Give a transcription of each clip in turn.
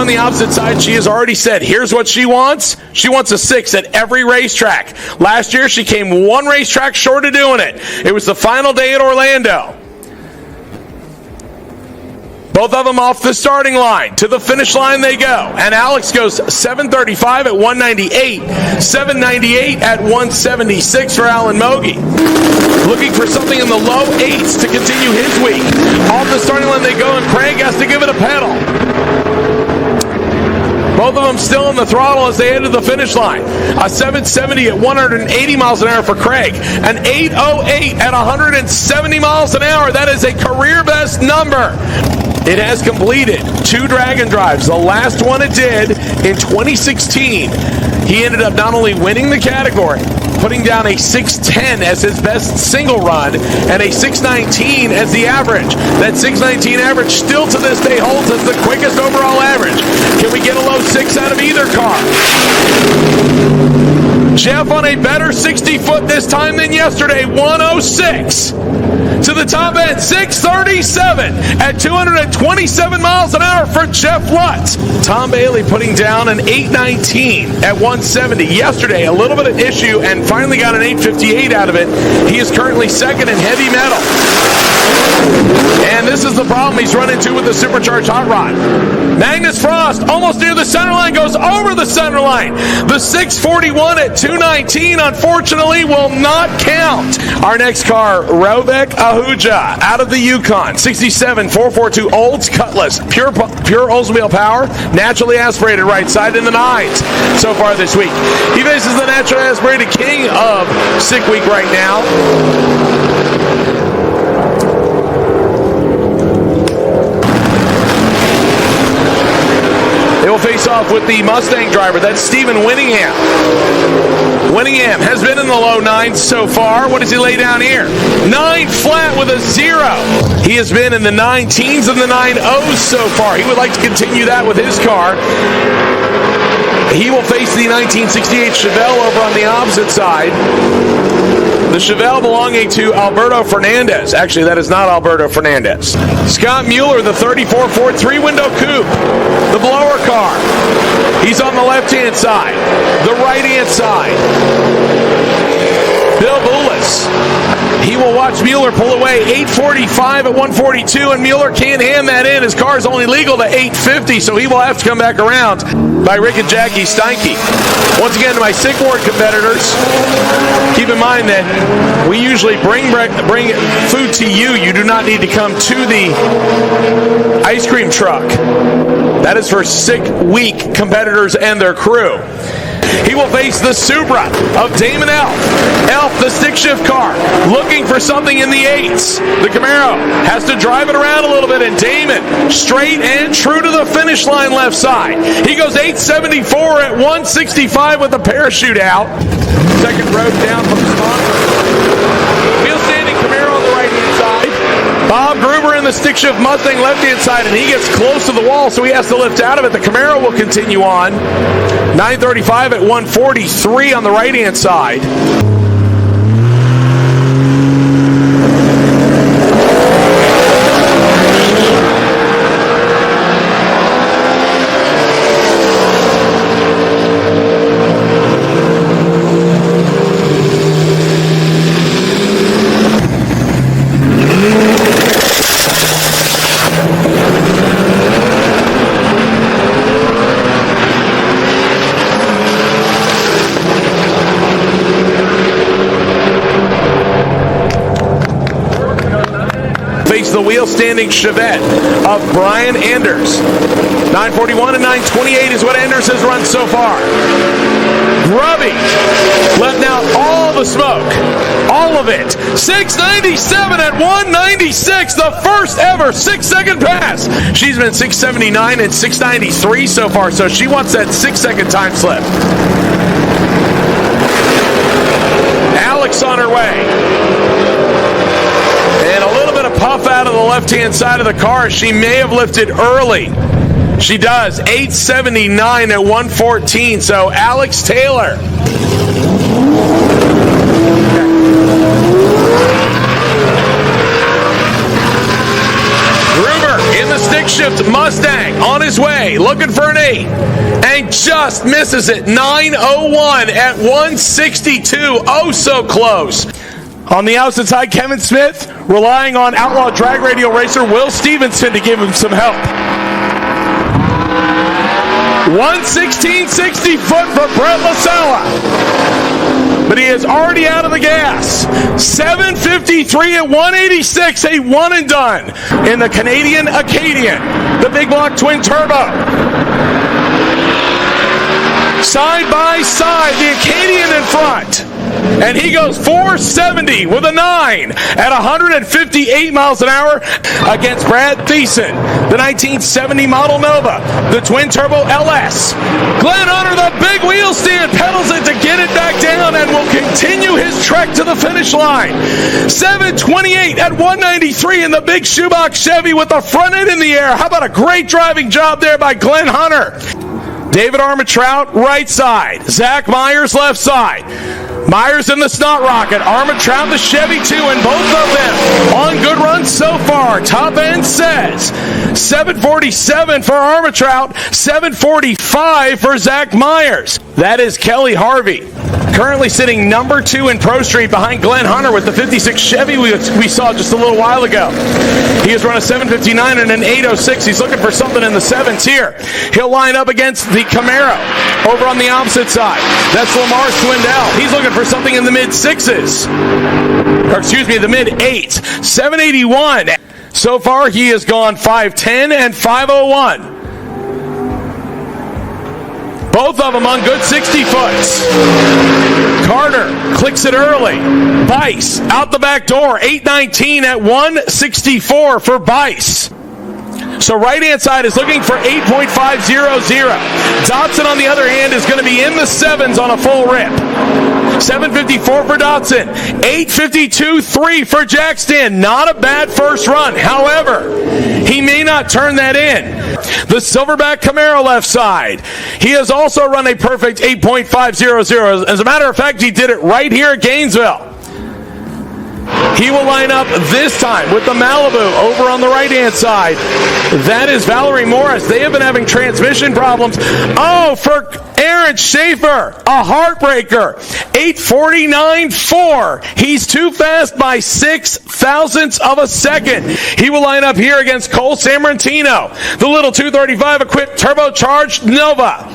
on the opposite side, she has already said, here's what she wants. She wants a 6 at every racetrack. Last year, she came one racetrack short of doing it. It was the final day at Orlando. Both of them off the starting line. To the finish line they go. And Alex goes 7:35 at 198, 7:98 at 176 for Alan Mogi. Looking for something in the low 8s to continue his week. Off the starting line they go, and Craig has to give it a pedal. Both of them still on the throttle as they head to the finish line. A 770 at 180 miles an hour for Craig. An 808 at 170 miles an hour. That is a career best number. It has completed 2 Dragon Drives. The last one it did in 2016. He ended up not only winning the category, putting down a 610 as his best single run and a 619 as the average. That 619 average still to this day holds as the quickest overall average. Can we get a low 6 out of either car? Jeff on a better 60-foot this time than yesterday, 106. To the top end, 637 at 227 miles an hour for Jeff Lutz. Tom Bailey putting down an 819 at 170. Yesterday, a little bit of issue and finally got an 858 out of it. He is currently second in heavy metal. And this is the problem he's run into with the supercharged hot rod. Magnus Frost, almost near the center line, goes over the center line. The 641 at 219, unfortunately, will not count. Our next car, Rovek Ahuja, out of the Yukon. 67 442 Olds Cutlass, pure Oldsmobile power, naturally aspirated right side in the 9s so far this week. He faces the naturally aspirated king of Sick Week right now. They will face off with the Mustang driver. That's Stephen Winningham. Winningham has been in the low 9s so far. What does he lay down here? 9 flat with a 0. He has been in the 9 teens and the 9 O's so far. He would like to continue that with his car. He will face the 1968 Chevelle over on the opposite side. The Chevelle belonging to Alberto Fernandez. Actually, that is not Alberto Fernandez. Scott Mueller, the 34 Ford 3-window coupe, the blower car. He's on the left-hand side, the right-hand side. Bill Boulis. He will watch Mueller pull away. 845 at 142, and Mueller can't hand that in. His car is only legal to 850, so he will have to come back around by Rick and Jackie Steinke. Once again, to my Sick Ward competitors, keep in mind that we usually bring food to you. You do not need to come to the ice cream truck. That is for Sick Week competitors and their crew. He will face the Supra of Damon Elf. Elf, the stick shift car, looking for something in the 8s. The Camaro has to drive it around a little bit, and Damon, straight and true to the finish line left side. He goes 874 at 165 with the parachute out. Second row down from the sponsor. Wheel standing Camaro on the right-hand side. Bob Gruber in the stick shift Mustang left-hand side, and he gets close to the wall, so he has to lift out of it. The Camaro will continue on. 935 at 143 on the right-hand side. The wheel-standing Chevette of Brian Anders. 941 and 928 is what Anders has run so far. Grubby letting out all the smoke. All of it. 697 at 196. The first ever 6-second pass. She's been 679 and 693 so far, so she wants that 6-second time slip. Alex on her way. And a little bit of puff out of the left-hand side of the car. She may have lifted early. She does. 879 at 114. So Alex Taylor. Gruber in the stick stick shift Mustang on his way, looking for an 8, and just misses it. 9:01 at 162. Oh, so close. On the outside side, Kevin Smith relying on outlaw drag radio racer Will Stevenson to give him some help. 1:16.60 foot for Brett LaSala. But he is already out of the gas. 7:53 at 186, a one and done in the Canadian Acadian, the big block twin turbo. Side by side, the Acadian in front. And he goes 470 with a 9 at 158 miles an hour against Brad Thiessen, the 1970 Model Nova, the twin-turbo LS. Glenn Hunter, the big wheel stand, pedals it to get it back down and will continue his trek to the finish line. 728 at 193 in the big shoebox Chevy with the front end in the air. How about a great driving job there by Glenn Hunter? David Armatrout, right side. Zach Myers, left side. Myers in the Snot Rocket. Armatrout, the Chevy 2, and both of them on good runs so far. Top end says 747 for Armatrout, 745 for Zach Myers. That is Kelly Harvey, currently sitting number 2 in Pro Street behind Glenn Hunter with the 56 Chevy we saw just a little while ago. He has run a 759 and an 806. He's looking for something in the 7s here. He'll line up against the Camaro over on the opposite side. That's Lamar's Twindell. He's looking for something in the mid-6s. Or excuse me, the mid-8s. 781. So far, he has gone 510 and 501. Both of them on good 60 foots. Carter clicks it early. Bice out the back door. 819 at 164 for Bice. So right-hand side is looking for 8.500. Dotson, on the other hand, is going to be in the 7s on a full rip. 754 for Dotson. 852.3 for Jackston. Not a bad first run. However, he may not turn that in. The Silverback Camaro left side. He has also run a perfect 8.500. As a matter of fact, he did it right here at Gainesville. He will line up this time with the Malibu over on the right-hand side. That is Valerie Morris. They have been having transmission problems. Oh, for Aaron Schaefer, a heartbreaker. 849.4. He's too fast by 0.06 of a second. He will line up here against Cole Sammartino, the little 235 equipped turbocharged Nova.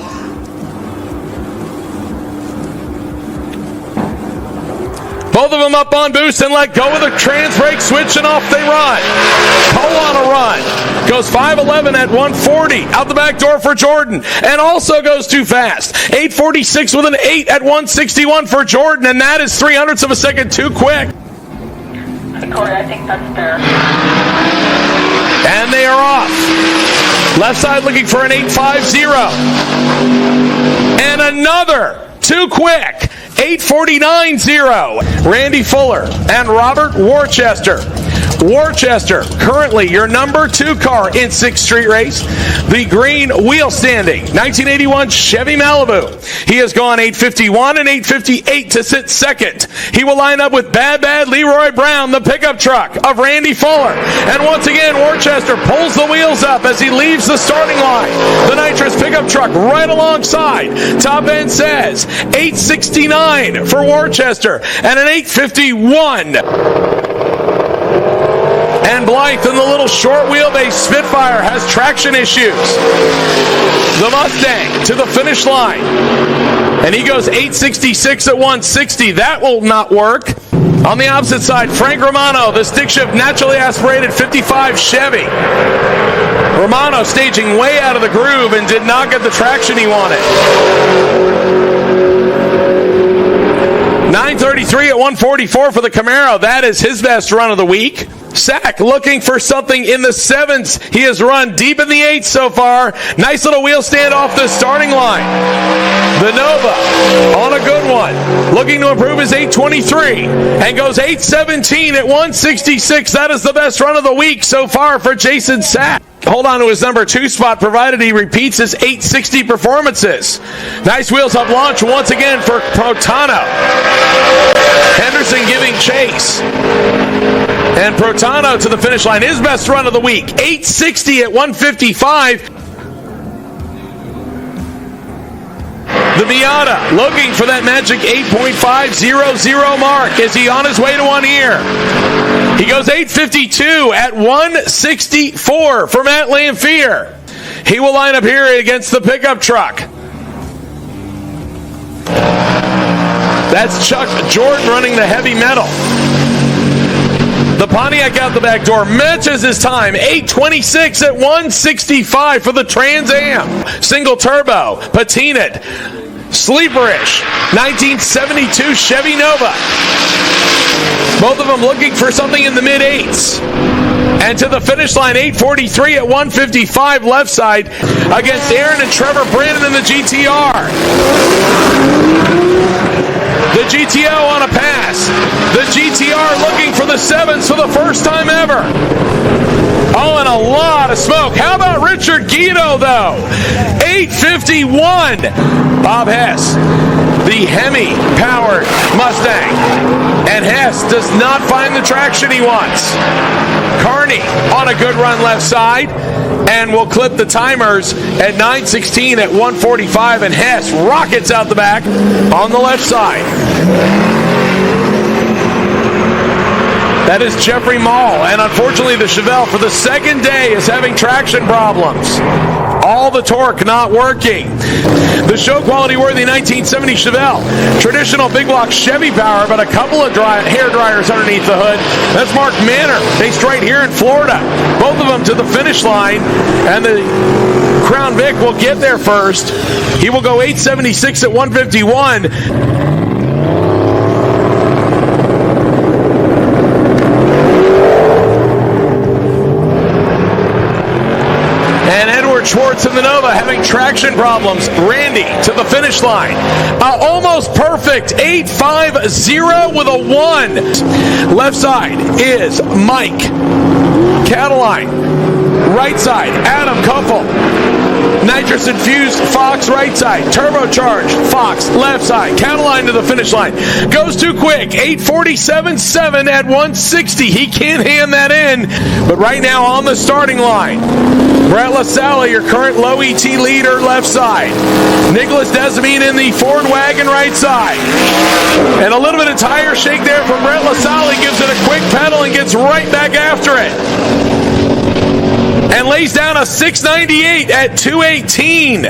Both of them up on boost and let go with a trans brake switch, and off they run. Cole on a run. Goes 5:11 at 140. Out the back door for Jordan. And also goes too fast. 8:46 with an 8 at 161 for Jordan. And that is 0.03 of a second too quick. Corey, I think that's fair. And they are off. Left side looking for an 8.50. And another too quick. 8:49.0. Randy Fuller and Robert Worcester. Worcester, currently your number 2 car in 6th Street Race, the green wheel standing 1981 Chevy Malibu. He has gone 8:51 and 8:58 to sit second. He will line up with Bad Leroy Brown, the pickup truck of Randy Fuller. And once again, Worcester pulls the wheels up as he leaves the starting line. The nitrous pickup truck right alongside. Top end says 8:69 for Worcester and an 8:51. And Blythe in the little short wheelbase Spitfire has traction issues. The Mustang to the finish line. And he goes 8.66 at 160. That will not work. On the opposite side, Frank Romano, the stick shift naturally aspirated 55 Chevy. Romano staging way out of the groove and did not get the traction he wanted. 9:33 at 144 for the Camaro. That is his best run of the week. Sack looking for something in the 7s. He has run deep in the 8s so far. Nice little wheel stand off the starting line. The Nova on a good one. Looking to improve his 823 and goes 8:17 at 166. That is the best run of the week so far for Jason Sack. hold on to his number 2 spot, provided he repeats his 860 performances. Nice wheels up launch once again for Protano. Henderson giving chase. And Protano to the finish line. His best run of the week, 860 at 155. The Miata looking for that magic 8.500 mark. Is he on his way to one here? He goes 852 at 164 for Matt Lamphere. He will line up here against the pickup truck. That's Chuck Jordan running the heavy metal. The Pontiac out the back door matches his time, 8:26 at 165 for the Trans Am. Single turbo, patinaed, sleeperish, 1972 Chevy Nova. Both of them looking for something in the mid-8s. And to the finish line, 8:43 at 155 left side against Aaron and Trevor Brandon in the GTR. The GTO on a pass. The GTR looking for the 7s for the first time ever. Oh, and a lot of smoke. How about Richard Guido, though? 851. Bob Hess, the Hemi-powered Mustang. And Hess does not find the traction he wants. Carney on a good run left side. And we'll clip the timers at 9:16 at 145. And Hess rockets out the back on the left side. That is Jeffrey Mall, and unfortunately the Chevelle for the second day is having traction problems. All the torque not working. The show quality worthy 1970 Chevelle. Traditional big block Chevy power, but a couple of hair dryers underneath the hood. That's Mark Manor, based right here in Florida. Both of them to the finish line, and the Crown Vic will get there first. He will go 876 at 151. Schwartz in the Nova having traction problems. Randy to the finish line. Almost perfect. 850 with a 1. Left side is Mike Cataline. Right side, Adam Kuffel. Nitrous infused Fox right side. Turbocharged Fox left side. Cataline to the finish line. Goes too quick. 847.7 at 160. He can't hand that in. But right now on the starting line, Brett LaSala, your current low ET leader, left side. Nicholas Desamine in the Ford wagon right side. And a little bit of tire shake there from Brett LaSala. He gives it a quick pedal and gets right back after it. And lays down a 698 at 218.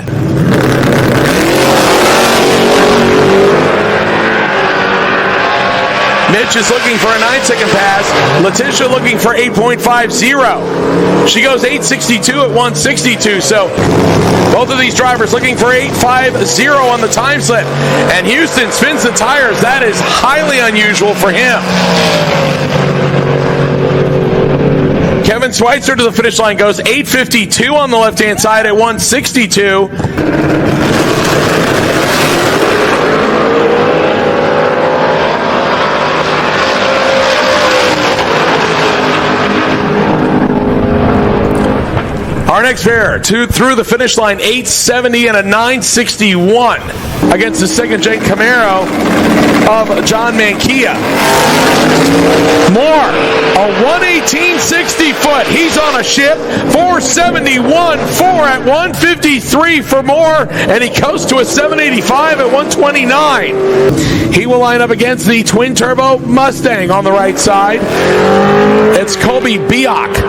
Mitch is looking for a 9-second pass. Letitia looking for 8.50. She goes 862 at 162. So both of these drivers looking for 850 on the time slip. And Houston spins the tires. That is highly unusual for him. Kevin Schweitzer to the finish line goes 852 on the left-hand side at 162. Our next pair, through the finish line, 870 and a 961 against the second-gen Camaro of John Mankia. Moore, a 118.60 foot. He's on a ship. 471.4 at 153 for Moore, and he coasts to a 785 at 129. He will line up against the twin-turbo Mustang on the right side. It's Colby Biak.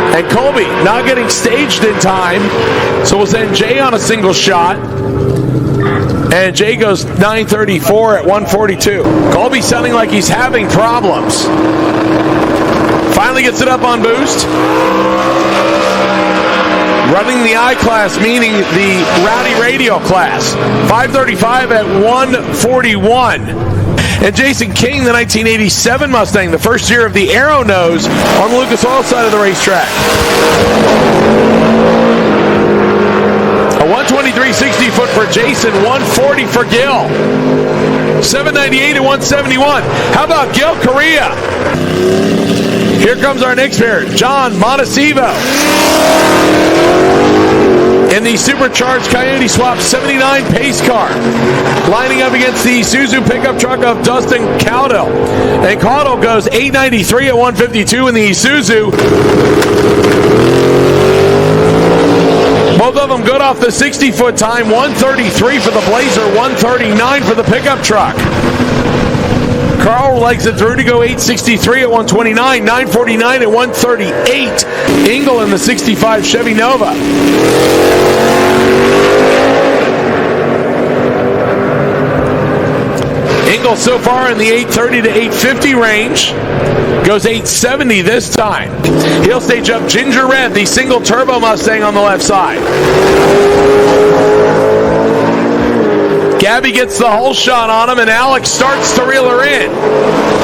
And Colby not getting staged in time, so we'll send Jay on a single shot. And Jay goes 934 at 142. Colby sounding like he's having problems. Finally gets it up on boost. Running the I class, meaning the Rowdy Radio class. 535 at 141. And Jason King, the 1987 Mustang, the first year of the Aero Nose on the Lucas Oil side of the racetrack. A 123.60 foot for Jason, 140 for Gil. 798 and 171. How about Gil Correa? Here comes our next pair, John Montesivo. In the supercharged Coyote Swap 79 pace car, lining up against the Isuzu pickup truck of Dustin Caudill. And Caudill goes 893 at 152 in the Isuzu. Both of them good off the 60-foot time, 133 for the Blazer, 139 for the pickup truck. Carl legs it through to go 863 at 129, 949 at 138. Engel in the 65 Chevy Nova. Engel so far in the 830 to 850 range. Goes 870 this time. He'll stage up Ginger Red, the single turbo Mustang on the left side. Gabby gets the whole shot on him, and Alex starts to reel her in.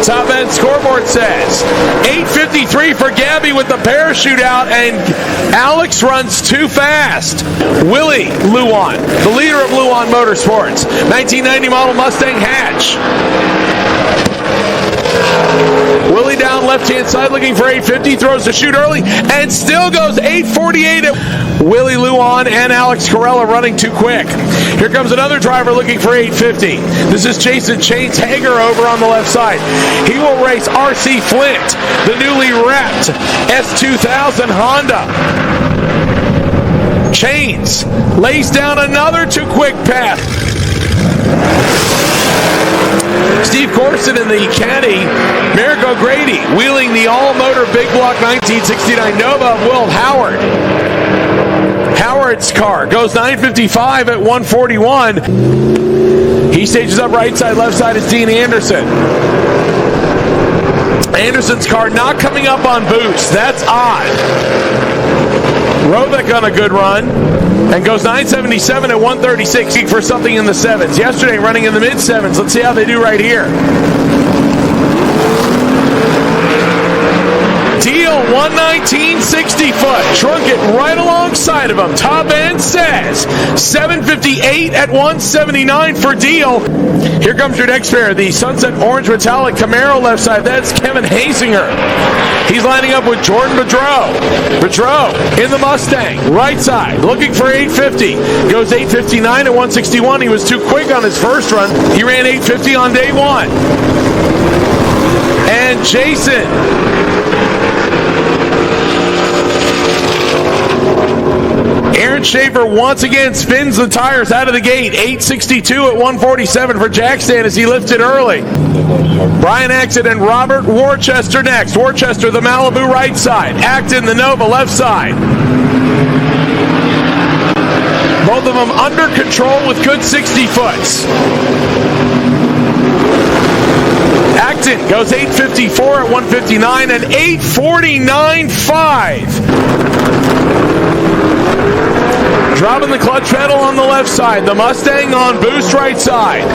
Top end scoreboard says 8:53 for Gabby with the parachute out, and Alex runs too fast. Willie Luan, the leader of Luan Motorsports, 1990 model Mustang hatch. Willie down left-hand side looking for 850, throws the chute early, and still goes 848 at Willie Luan and Alex Corella running too quick. Here comes another driver looking for 850. This is Jason Chains Hager over on the left side. He will race RC Flint, the newly wrapped S2000 Honda. Chains lays down another too quick path. Steve Corson in the caddy, Merrick O'Grady wheeling the all-motor big block 1969 Nova of Will Howard. Howard's car goes 955 at 141. He stages up right side, left side is Dean Anderson. Anderson's car not coming up on boost. That's odd. Rovick on a good run and goes 977 at 136 for something in the sevens. Yesterday running in the mid sevens. Let's see how they do right here. Deal 119 60-foot. Trunk it right alongside of him. Top end says 758 at 179 for Deal. Here comes your next pair, the Sunset Orange Metallic Camaro left side. That's Kevin Hasinger. He's lining up with Jordan Bedreau. Bedreau in the Mustang, right side, looking for 850. Goes 859 at 161. He was too quick on his first run. He ran 850 on day one. And Jason Aaron Schaefer once again spins the tires out of the gate. 862 at 147 for Jack Stan as he lifted early. Brian Acton and Robert Worcester next. Worcester, the Malibu right side. Acton, the Nova left side. Both of them under control with good 60-foots. Acton goes 854 at 159 and 849.5. Dropping the clutch pedal on the left side. The Mustang on boost right side.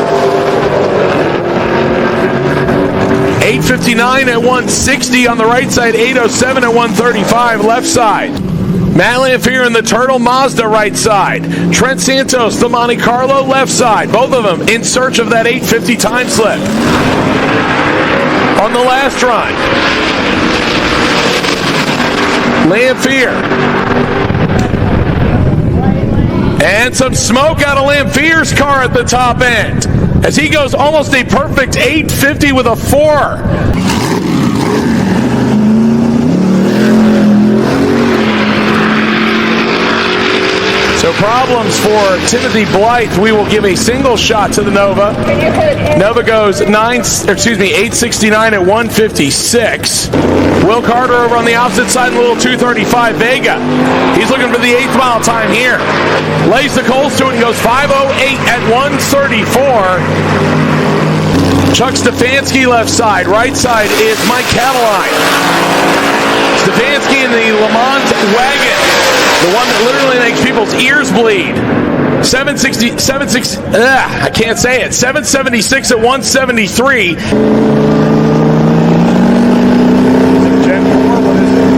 859 at 160 on the right side. 807 at 135 left side. Matt Lamphere in the Turtle Mazda right side. Trent Santos, the Monte Carlo left side. Both of them in search of that 850 time slip. On the last run, Lamphere. And some smoke out of Lamphere's car at the top end as he goes almost a perfect 850 with a 4. So problems for Timothy Blythe. We will give a single shot to the Nova. Nova goes 869 at 156. Will Carter over on the opposite side, a little 235 Vega. He's looking for the 8th mile time here. Lays the coals to it and goes 508 at 134. Chuck Stefanski left side. Right side is Mike Cataline. Stefanski in the Le Mans wagon. The one that literally makes people's ears bleed. 776 at 173. Gen 4, what is it?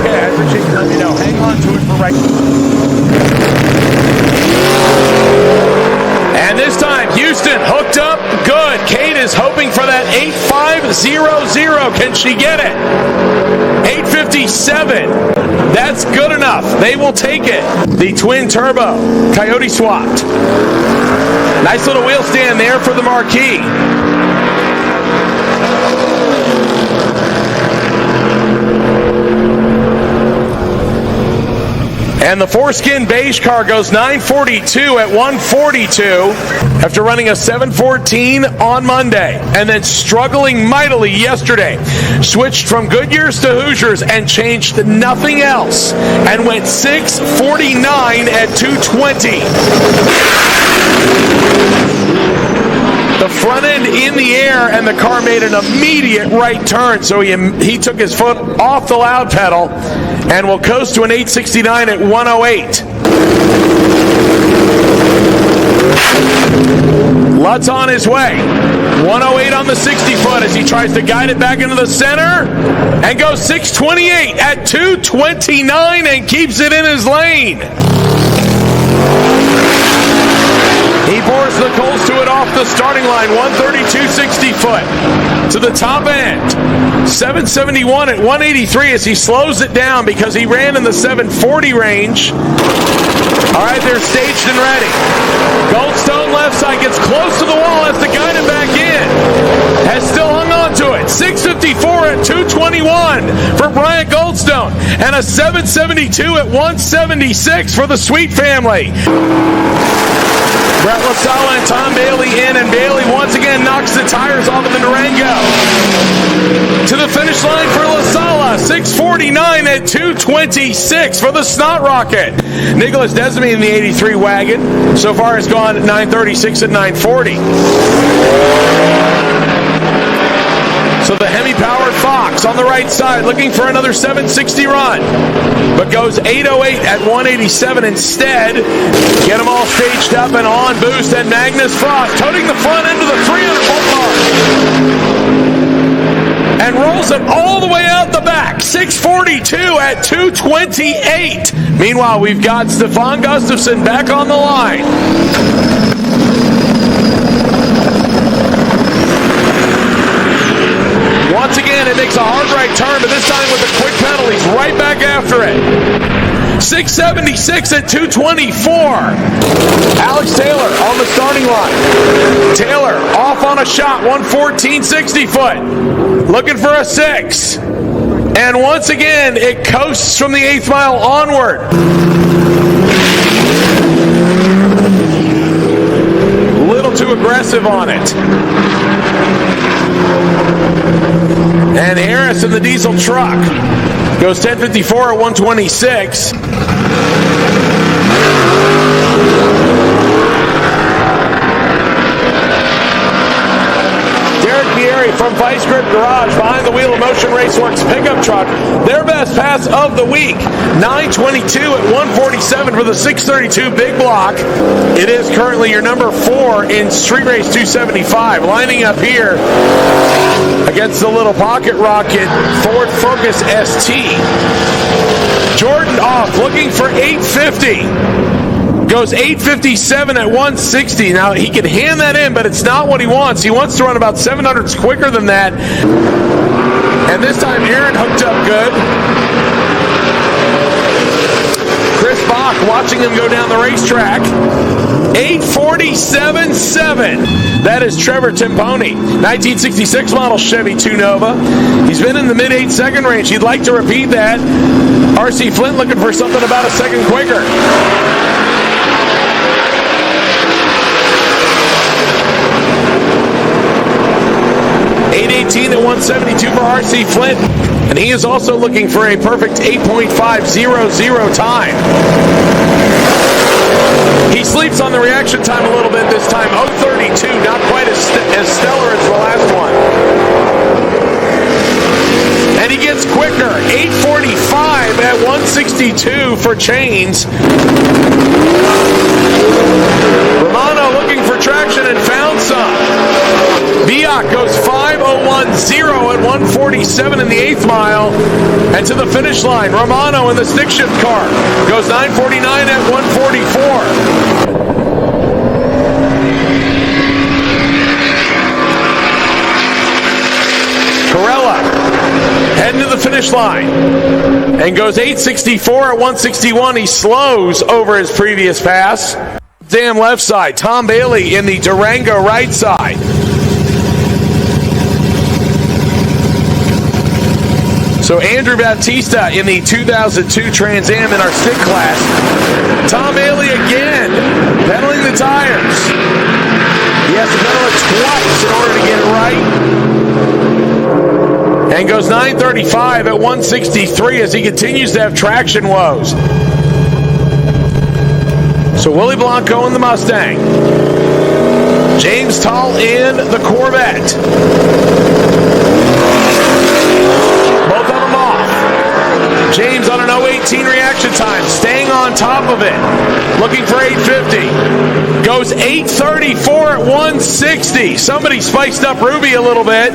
Okay, I appreciate you letting me know. Hang on to it for right. And this time, Houston hooked up good. Kate is hoping for that 8500. Can she get it? 857. That's good enough. They will take it. The twin turbo Coyote swapped. Nice little wheel stand there for the marquee. And the foreskin beige car goes 942 at 142 after running a 714 on Monday and then struggling mightily yesterday. Switched from Goodyears to Hoosiers and changed nothing else and went 649 at 220. The front end in the air, and the car made an immediate right turn, so he took his foot off the loud pedal and will coast to an 869 at 108. Lutz on his way. 108 on the 60-foot as he tries to guide it back into the center and goes 628 at 229 and keeps it in his lane. He bores the coals to it off the starting line, 132 60-foot to the top end. 771 at 183 as he slows it down because he ran in the 740 range. All right, they're staged and ready. Goldstone left side gets close to the wall, has to guide it back in. Has still hung on to it. 654 at 221 for Bryant Goldstone. And a 772 at 176 for the Sweet family. Brett LaSala and Tom Bailey in, and Bailey once again knocks the tires off of the Durango. To the finish line for LaSala, 649 at 226 for the Snot Rocket. Nicholas Desmond in the 83 wagon so far has gone 936 at 940. So the Hemi-powered Fox on the right side looking for another 760 run, but goes 808 at 187 instead. Get them all staged up and on boost, and Magnus Frost toting the front end of the 300-volt mark and rolls it all the way out the back. 642 at 228. Meanwhile, we've got Stefan Gustafsson back on the line. Once again, it makes a hard right turn, but this time with a quick pedal, he's right back after it. 676 at 224. Alex Taylor on the starting line. Taylor off on a shot, 114 60-foot. Looking for a 6. And once again, it coasts from the 8th mile onward. A little too aggressive on it. And Harris in the diesel truck goes 1054 at 126. Derek Bieri from Vice Grip Garage behind the wheel of Motion Raceworks pickup truck. Their best pass of the week, 922 at 147 for the 632 big block. It is currently your number 4 in Street Race 275. Lining up here against the little pocket rocket Ford Focus ST. Jordan off looking for 850. Goes 857 at 160. Now, he can hand that in, but it's not what he wants. He wants to run about 700s quicker than that. And this time, Aaron hooked up good. Chris Bach watching him go down the racetrack. 847.7. That is Trevor Timponi. 1966 model Chevy 2 Nova. He's been in the mid-8 second range. He'd like to repeat that. RC Flint looking for something about a second quicker. 818 at 172 for RC Flint. And he is also looking for a perfect 8.500 time. He sleeps on the reaction time a little bit this time. 032, not quite as stellar as the last one. And he gets quicker. 845 at 162 for Chains. Romano looking for traction and found some. Biak goes 5:01.0 at 1:47 in the 8th mile. And to the finish line, Romano in the stick shift car goes 9:49 at 1:44. Corella heading to the finish line and goes 8:64 at 1:61. He slows over his previous pass. Damn left side. Tom Bailey in the Durango right side. So Andrew Bautista in the 2002 Trans Am in our stick class. Tom Bailey again pedaling the tires. He has to pedal it twice in order to get it right. And goes 9:35 at 1:63 as he continues to have traction woes. So Willie Blanco in the Mustang. James Tull in the Corvette. Both of them off. James on an 0:18 reaction time, staying on top of it. Looking for 850. Goes 8:34 at 1:60. Somebody spiced up Ruby a little bit.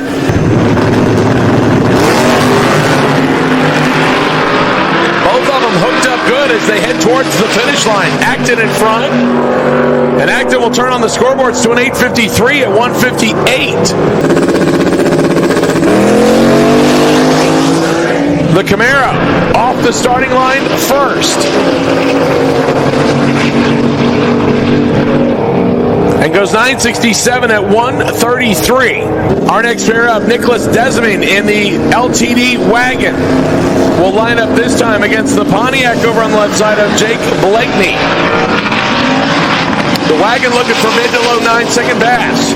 Both of them hooked up good as they head towards the finish line. Acton in front. And Acton will turn on the scoreboards to an 8:53 at 1:58. The Camaro off the starting line first. And goes 9:67 at 1:33. Our next pair up, Nicholas Desmond in the LTD wagon, will line up this time against the Pontiac over on the left side of Jake Blakeney. The wagon looking for mid to low 9-second pass.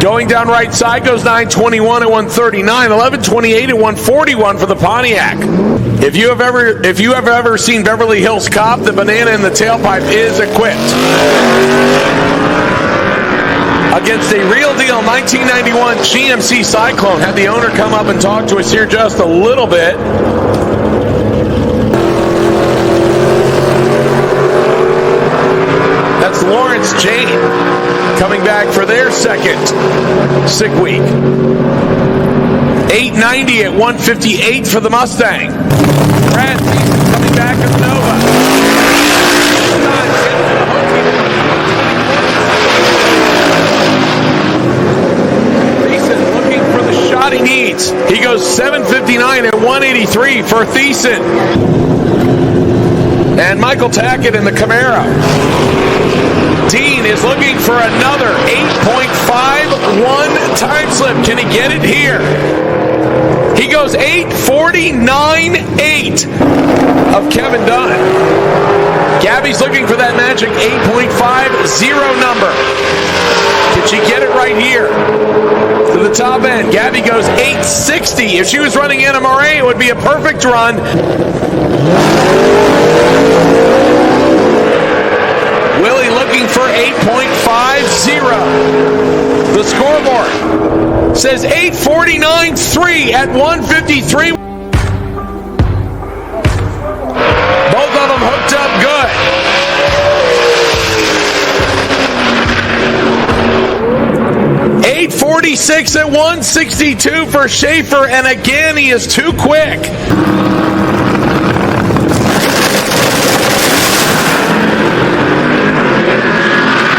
Going down right side goes 9:21 at 1:39, 11:28 at 1:41 for the Pontiac. If you have ever seen Beverly Hills Cop, the banana in the tailpipe is equipped. Against a real deal 1991 GMC Cyclone. Had the owner come up and talk to us here just a little bit. That's Lawrence Jane coming back for their second sick week. 890 at 1:58 for the Mustang. Brad Thiessen coming back in the Nova. Thiessen looking for the shot he needs. He goes 7:59 at 1:83 for Thiessen. And Michael Tackett in the Camaro. Dean is looking for another 8.51 time slip. Can he get it here? He goes 8:49.8 of Kevin Dunn. Gabby's looking for that magic 8.50 number. Can she get it right here? To the top end. Gabby goes 8:60. If she was running NMRA, it would be a perfect run. Willie looking for 8.50. The scoreboard says 8:49.3 at 1:53. Both of them hooked up good. $8.46 at 1:62 for Schaefer, and again he is too quick.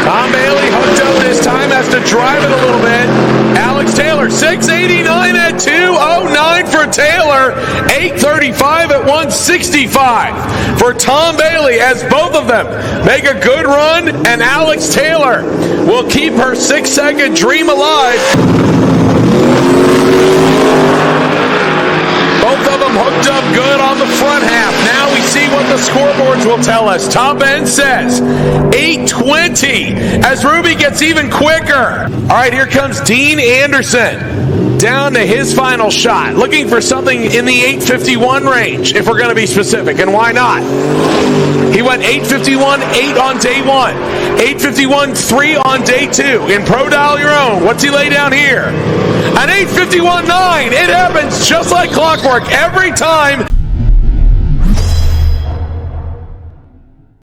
Tom Bailey hooked up this time, has to drive it a little bit. Alex Taylor, 6:89 at 2:09 for Taylor. 8:35 at 1:65 for Tom Bailey as both of them make a good run, and Alex Taylor will keep her 6-second dream alive. Both of them hooked up good on the front half. Now we see what the scoreboards will tell us. Top end says 8:20 as Ruby gets even quicker. All right, here comes Dean Anderson down to his final shot. Looking for something in the 8:51 range, if we're going to be specific, and why not? He went 8:51.8 on day one, 8:51.3 on day two. In Pro Dial Your Own, what's he lay down here? An 8:51.9. It happens just like clockwork every time.